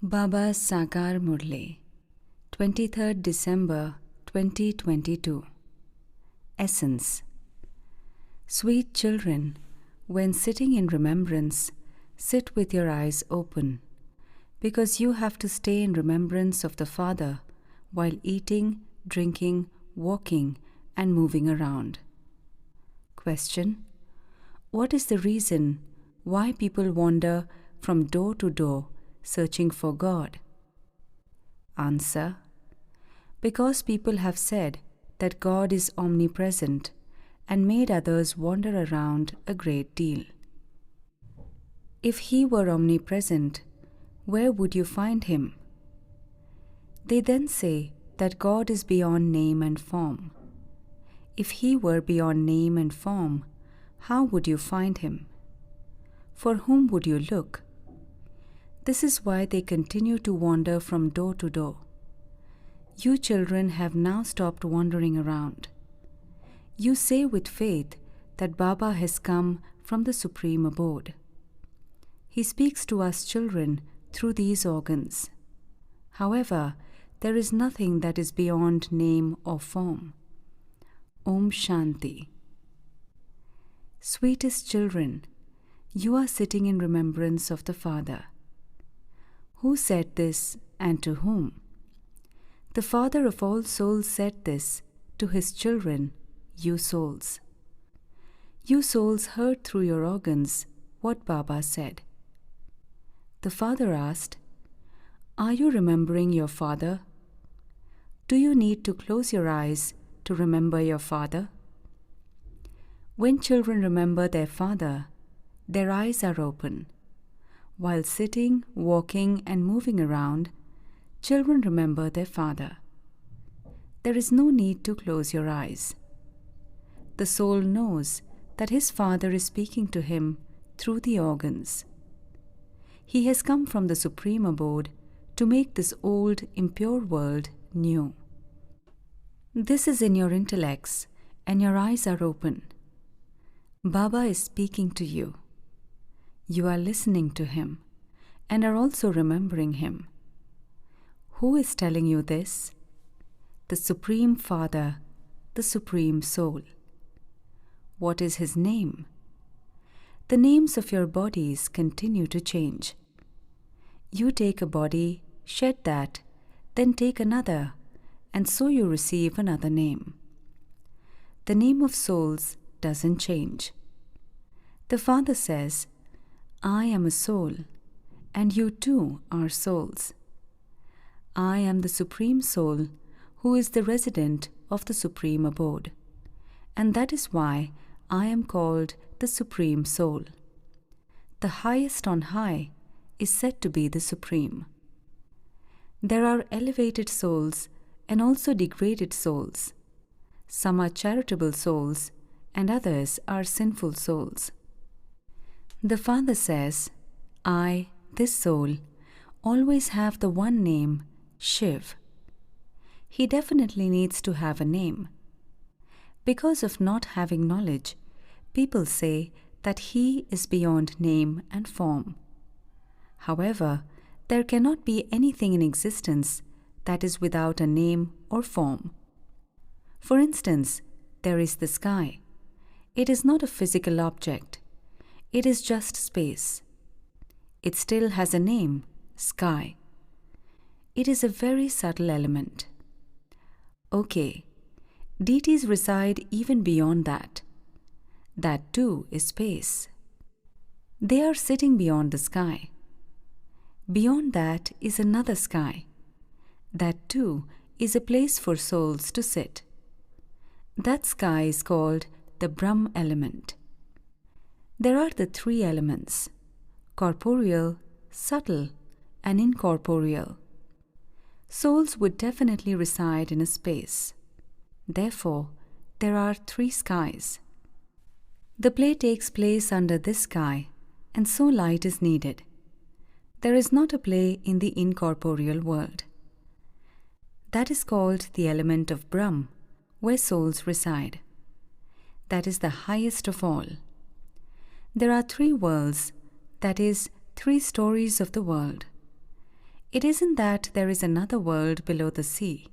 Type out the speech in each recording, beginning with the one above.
Baba Sakar Murli, 23rd December 2022. Essence. Sweet children, when sitting in remembrance, sit with your eyes open, because you have to stay in remembrance of the Father while eating, drinking, walking, and moving around. Question. What is the reason why people wander from door to door searching for God? Answer. Because people have said that God is omnipresent and made others wander around a great deal. If He were omnipresent, where would you find Him? They then say that God is beyond name and form. If He were beyond name and form, how would you find Him? For whom would you look? This is why they continue to wander from door to door. You children have now stopped wandering around. You say with faith that Baba has come from the Supreme Abode. He speaks to us children through these organs. However, there is nothing that is beyond name or form. Om Shanti. Sweetest children, you are sitting in remembrance of the Father. Who said this, and to whom? The Father of all souls said this to His children, you souls. You souls heard through your organs what Baba said. The Father asked, are you remembering your Father? Do you need to close your eyes to remember your Father? When children remember their Father, their eyes are open. While sitting, walking, and moving around, children remember their Father. There is no need to close your eyes. The soul knows that his Father is speaking to him through the organs. He has come from the Supreme Abode to make this old, impure world new. This is in your intellects, and your eyes are open. Baba is speaking to you. You are listening to Him and are also remembering Him. Who is telling you this? The Supreme Father, the Supreme Soul. What is His name? The names of your bodies continue to change. You take a body, shed that, then take another, and so you receive another name. The name of souls doesn't change. The Father says, I am a soul, and you too are souls. I am the Supreme Soul, who is the resident of the Supreme Abode, and that is why I am called the Supreme Soul. The highest on high is said to be the Supreme. There are elevated souls and also degraded souls. Some are charitable souls, and others are sinful souls. The Father says, I, this soul, always have the one name, Shiv. He definitely needs to have a name. Because of not having knowledge, people say that He is beyond name and form. However, there cannot be anything in existence that is without a name or form. For instance, there is the sky. It is not a physical object. It is just space. It still has a name, sky. It is a very subtle element. Okay, deities reside even beyond that. That too is space. They are sitting beyond the sky. Beyond that is another sky. That too is a place for souls to sit. That sky is called the Brahm element. There are the three elements, corporeal, subtle, and incorporeal. Souls would definitely reside in a space. Therefore, there are three skies. The play takes place under this sky, and so light is needed. There is not a play in the incorporeal world. That is called the element of Brahm, where souls reside. That is the highest of all. There are three worlds, that is, three stories of the world. It isn't that there is another world below the sea.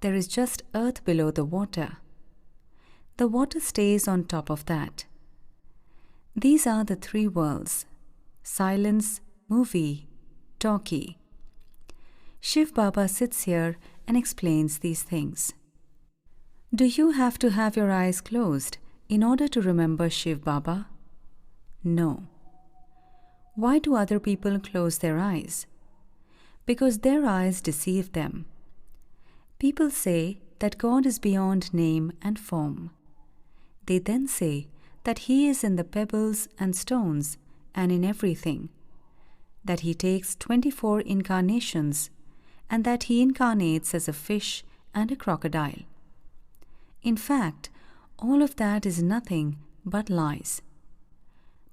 There is just earth below the water. The water stays on top of that. These are the three worlds: silence, movie, talkie. Shiv Baba sits here and explains these things. Do you have to have your eyes closed in order to remember Shiv Baba? No. Why do other people close their eyes? Because their eyes deceive them. People say that God is beyond name and form. They then say that He is in the pebbles and stones and in everything, that He takes 24 incarnations, and that He incarnates as a fish and a crocodile. In fact, all of that is nothing but lies.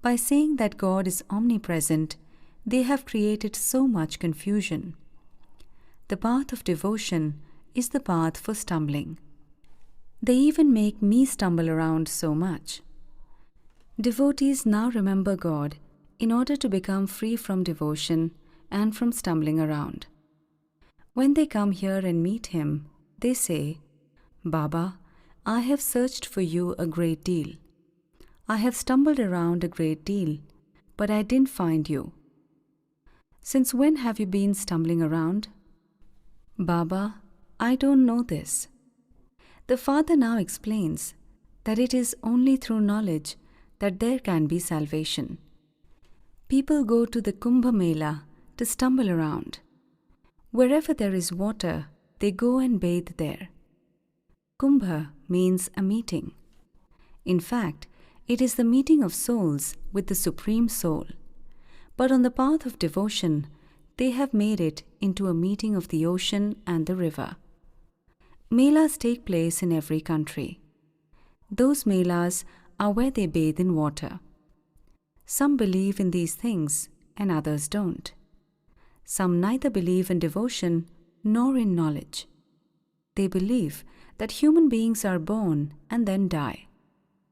By saying that God is omnipresent, they have created so much confusion. The path of devotion is the path for stumbling. They even make me stumble around so much. Devotees now remember God in order to become free from devotion and from stumbling around. When they come here and meet Him, they say, Baba, I have searched for you a great deal. I have stumbled around a great deal, but I didn't find you. Since when have you been stumbling around? Baba, I don't know this. The Father now explains that it is only through knowledge that there can be salvation. People go to the Kumbh Mela to stumble around. Wherever there is water, they go and bathe there. Kumbha means a meeting. In fact, it is the meeting of souls with the Supreme Soul. But on the path of devotion, they have made it into a meeting of the ocean and the river. Melas take place in every country. Those melas are where they bathe in water. Some believe in these things and others don't. Some neither believe in devotion nor in knowledge. They believe that human beings are born and then die.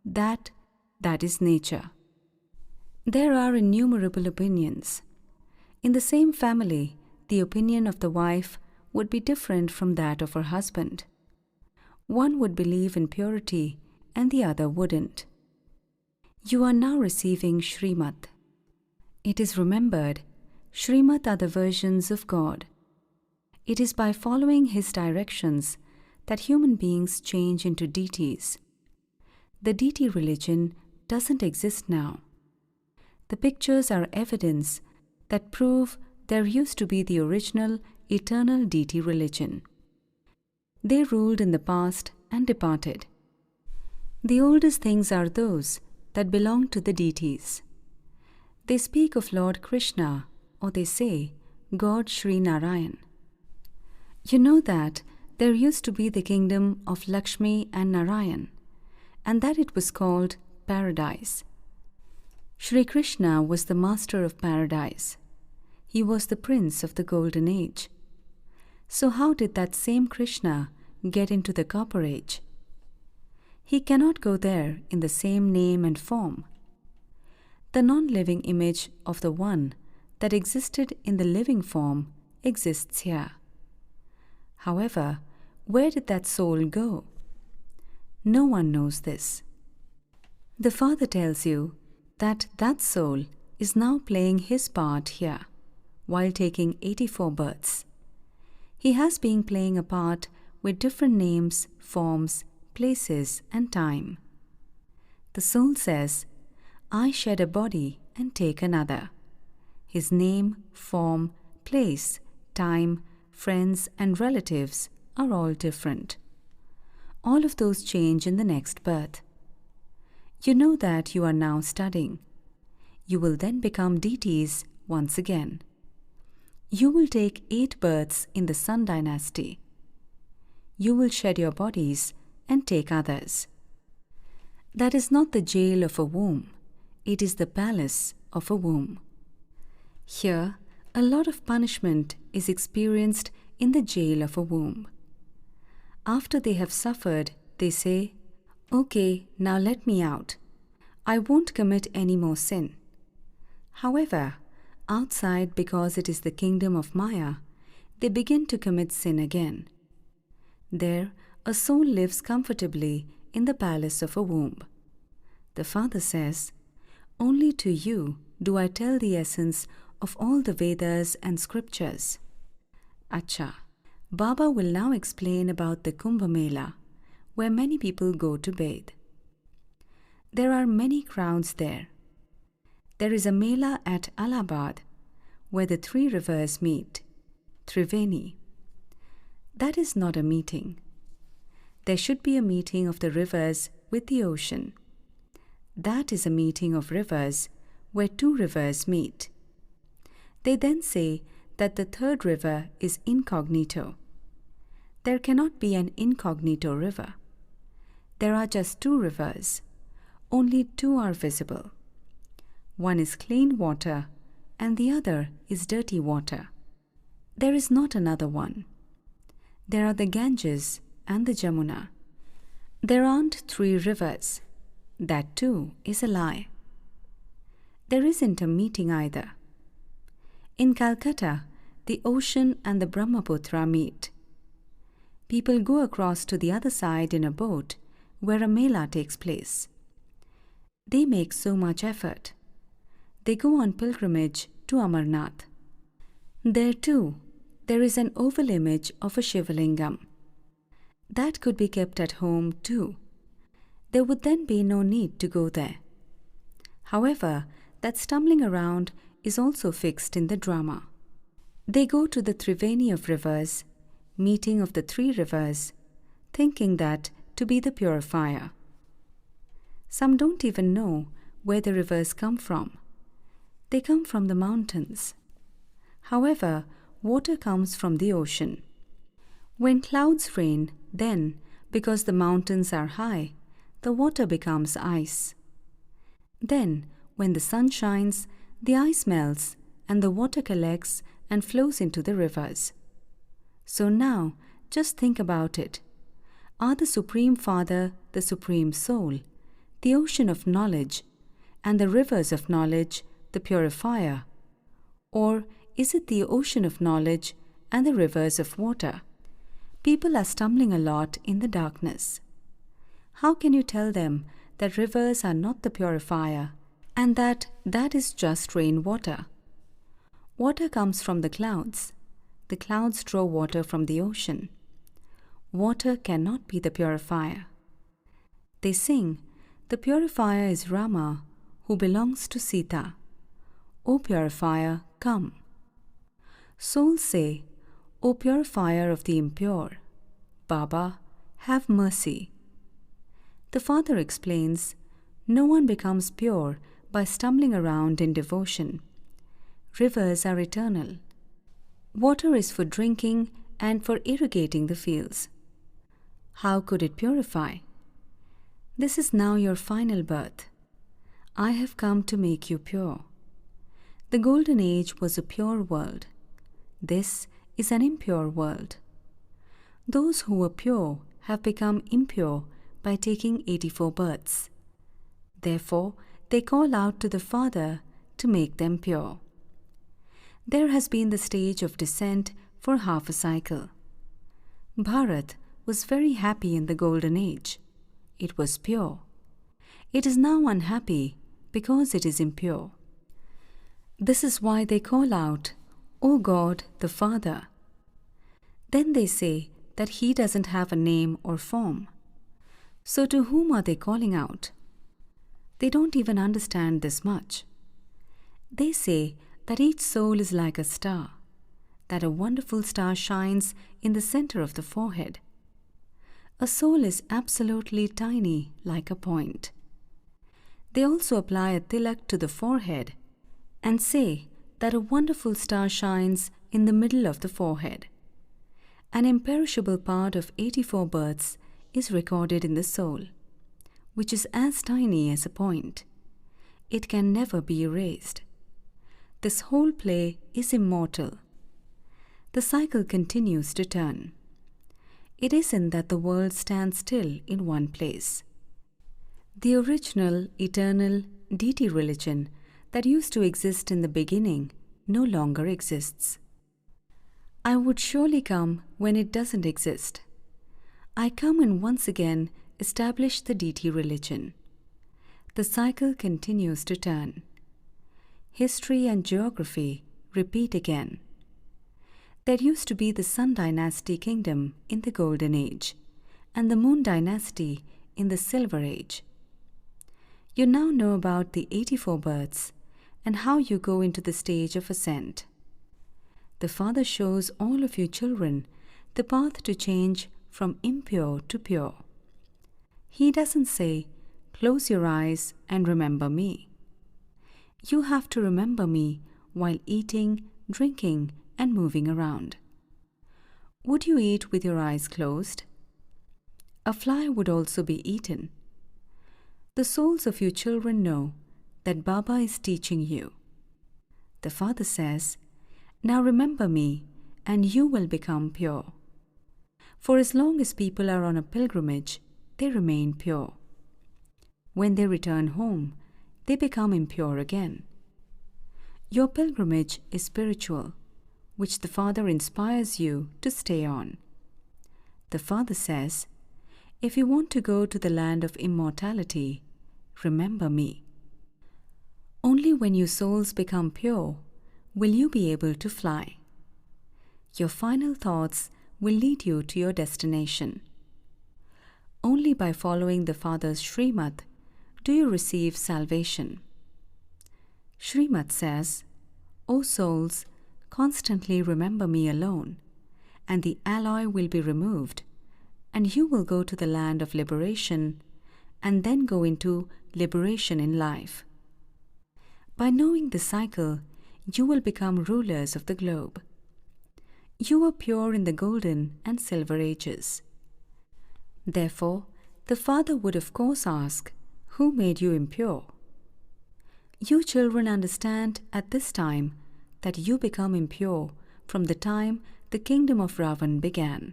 That is nature. There are innumerable opinions. In the same family, the opinion of the wife would be different from that of her husband. One would believe in purity and the other wouldn't. You are now receiving Srimad. It is remembered, Srimad are the versions of God. It is by following His directions that human beings change into deities. The deity religion doesn't exist now. The pictures are evidence that prove there used to be the original, eternal deity religion. They ruled in the past and departed. The oldest things are those that belong to the deities. They speak of Lord Krishna, or they say God Sri Narayan. You know that there used to be the kingdom of Lakshmi and Narayan, and that it was called paradise. Sri Krishna was the master of paradise. He was the prince of the golden age. So how did that same Krishna get into the copper age? He cannot go there in the same name and form. The non-living image of the one that existed in the living form exists here. However, where did that soul go? No one knows this. The Father tells you that that soul is now playing his part here while taking 84 births. He has been playing a part with different names, forms, places, and time. The soul says, I shed a body and take another. His name, form, place, time, friends, and relatives are all different. All of those change in the next birth. You know that you are now studying. You will then become deities once again. You will take 8 births in the Sun dynasty. You will shed your bodies and take others. That is not the jail of a womb. It is the palace of a womb. Here, a lot of punishment is experienced in the jail of a womb. After they have suffered, they say, Okay, now let me out. I won't commit any more sin. However, outside because it is the kingdom of Maya, they begin to commit sin again. There, a soul lives comfortably in the palace of a womb. The father says, "Only to you do I tell the essence of all the Vedas and scriptures." Acha, Baba will now explain about the Kumbh Mela, where many people go to bathe. There are many crowds there. There is a Mela at Allahabad, where the three rivers meet, Triveni. That is not a meeting. There should be a meeting of the rivers with the ocean. That is a meeting of rivers where two rivers meet. They then say that the third river is incognito. There cannot be an incognito river. There are just two rivers. Only two are visible. One is clean water and the other is dirty water. There is not another one. There are the Ganges and the Jamuna. There aren't three rivers. That too is a lie. There isn't a meeting either. In Calcutta, the ocean and the Brahmaputra meet. People go across to the other side in a boat where a Mela takes place. They make so much effort. They go on pilgrimage to Amarnath. There too, there is an oval image of a Shivalingam. That could be kept at home too. There would then be no need to go there. However, that stumbling around is also fixed in the drama. They go to the Triveni of rivers, meeting of the three rivers, thinking that to be the purifier. Some don't even know where the rivers come from. They come from the mountains. However, water comes from the ocean. When clouds rain, then, because the mountains are high, the water becomes ice. Then, when the sun shines, the ice melts and the water collects and flows into the rivers. So now, just think about it. Are the Supreme Father, the Supreme Soul, the ocean of knowledge, and the rivers of knowledge, the purifier? Or is it the ocean of knowledge and the rivers of water? People are stumbling a lot in the darkness. How can you tell them that rivers are not the purifier and that is just rainwater? Water comes from the clouds. The clouds draw water from the ocean. Water cannot be the purifier. They sing, "The purifier is Rama, who belongs to Sita. O purifier, come." Souls say, "O purifier of the impure, Baba, have mercy." The Father explains, no one becomes pure by stumbling around in devotion. Rivers are eternal. Water is for drinking and for irrigating the fields. How could it purify? This is now your final birth. I have come to make you pure. The Golden Age was a pure world. This is an impure world. Those who were pure have become impure by taking 84 births. Therefore, they call out to the Father to make them pure. There has been the stage of descent for half a cycle. Bharat was very happy in the Golden Age. It was pure. It is now unhappy because it is impure. This is why they call out, "O God, the Father." Then they say that He doesn't have a name or form. So to whom are they calling out? They don't even understand this much. They say that each soul is like a star, that a wonderful star shines in the center of the forehead. A soul is absolutely tiny, like a point. They also apply a tilak to the forehead and say that a wonderful star shines in the middle of the forehead. An imperishable part of 84 births is recorded in the soul, which is as tiny as a point. It can never be erased. This whole play is immortal. The cycle continues to turn. It isn't that the world stands still in one place. The original, eternal deity religion that used to exist in the beginning no longer exists. I would surely come when it doesn't exist. I come and once again establish the deity religion. The cycle continues to turn. History and geography repeat again. There used to be the Sun Dynasty kingdom in the Golden Age and the Moon Dynasty in the Silver Age. You now know about the 84 births and how you go into the stage of ascent. The Father shows all of you children the path to change from impure to pure. He doesn't say, "Close your eyes and remember me." You have to remember me while eating, drinking, and moving around. Would you eat with your eyes closed? A fly would also be eaten. The souls of you children know that Baba is teaching you. The Father says, "Now remember me, and you will become pure." For as long as people are on a pilgrimage, they remain pure. When they return home, they become impure again. Your pilgrimage is spiritual, which the Father inspires you to stay on. The Father says, "If you want to go to the land of immortality, remember me." Only when you souls become pure will you be able to fly. Your final thoughts will lead you to your destination. Only by following the Father's Srimad do you receive salvation. Srimad says, "O souls, constantly remember me alone, and the alloy will be removed, and you will go to the land of liberation, and then go into liberation in life." By knowing the cycle, you will become rulers of the globe. You were pure in the golden and silver ages. Therefore, the Father would of course ask, "Who made you impure?" You children understand at this time that you become impure from the time the kingdom of Ravan began.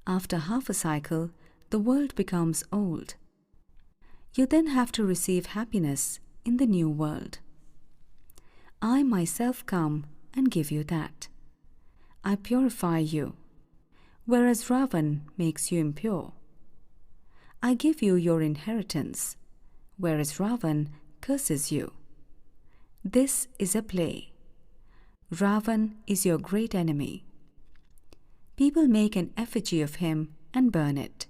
After half a cycle, the world becomes old. You then have to receive happiness in the new world. I myself come and give you that. I purify you, whereas Ravan makes you impure. I give you your inheritance, whereas Ravan curses you. This is a play. Ravan is your great enemy. People make an effigy of him and burn it.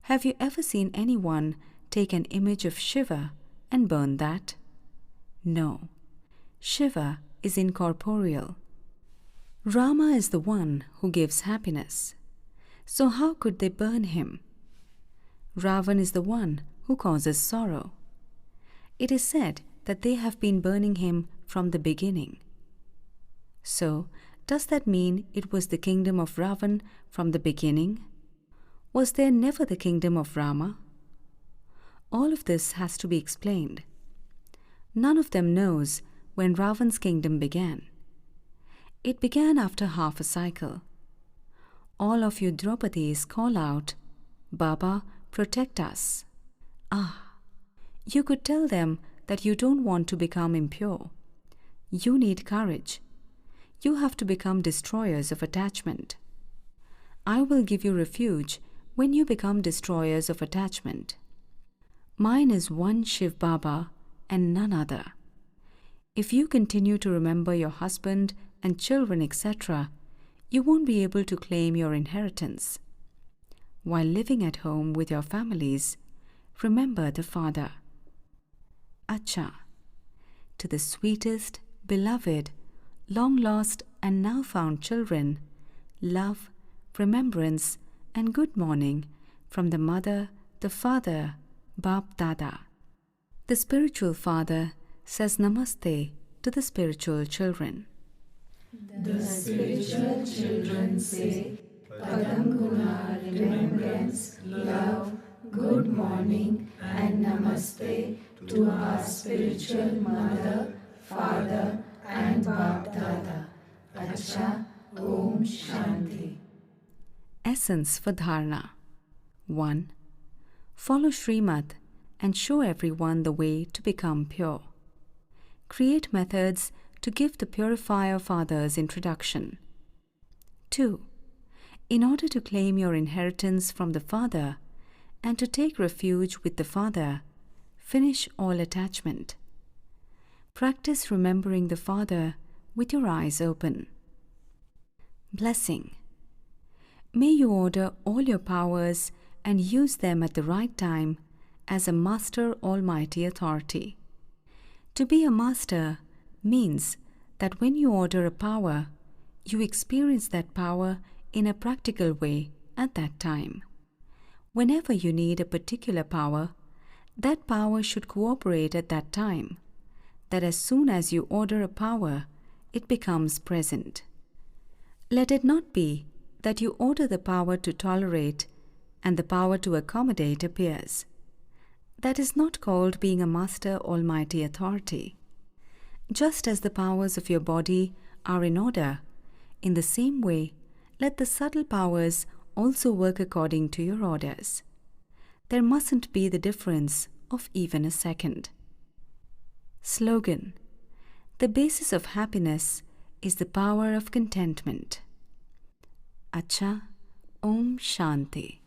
Have you ever seen anyone take an image of Shiva and burn that? No. Shiva is incorporeal. Rama is the one who gives happiness. So how could they burn him? Ravan is the one who causes sorrow. It is said that they have been burning him from the beginning. So, does that mean it was the kingdom of Ravan from the beginning? Was there never the kingdom of Rama? All of this has to be explained. None of them knows when Ravan's kingdom began. It began after half a cycle. All of you Draupadis call out, "Baba, protect us." Ah, you could tell them that you don't want to become impure. You need courage. You have to become destroyers of attachment. I will give you refuge when you become destroyers of attachment. Mine is one Shiv Baba and none other. If you continue to remember your husband and children, etc., you won't be able to claim your inheritance. While living at home with your families, remember the Father. Acha, to the sweetest, beloved, long-lost and now found children, love, remembrance, and good morning from the Mother, the Father, BapDada. The spiritual Father says Namaste to the spiritual children. The spiritual children say, Padanguna, remembrance, love, good morning, and Namaste to our spiritual Mother, Father, and BapDada. Acha, Om Shanti. Essence for Dharna. 1. Follow Srimad and show everyone the way to become pure. Create methods to give the purifier father's introduction. 2. In order to claim your inheritance from the father and to take refuge with the father, finish all attachment. Practice remembering the father with your eyes open. Blessing. May you order all your powers and use them at the right time as a Master Almighty Authority. To be a master means that when you order a power, you experience that power in a practical way at that time. Whenever you need a particular power, that power should cooperate at that time, that as soon as you order a power, it becomes present. Let it not be that you order the power to tolerate and the power to accommodate appears. That is not called being a Master Almighty Authority. Just as the powers of your body are in order, in the same way, let the subtle powers also work according to your orders. There mustn't be the difference of even a second. Slogan: the basis of happiness is the power of contentment. Acha, Om Shanti.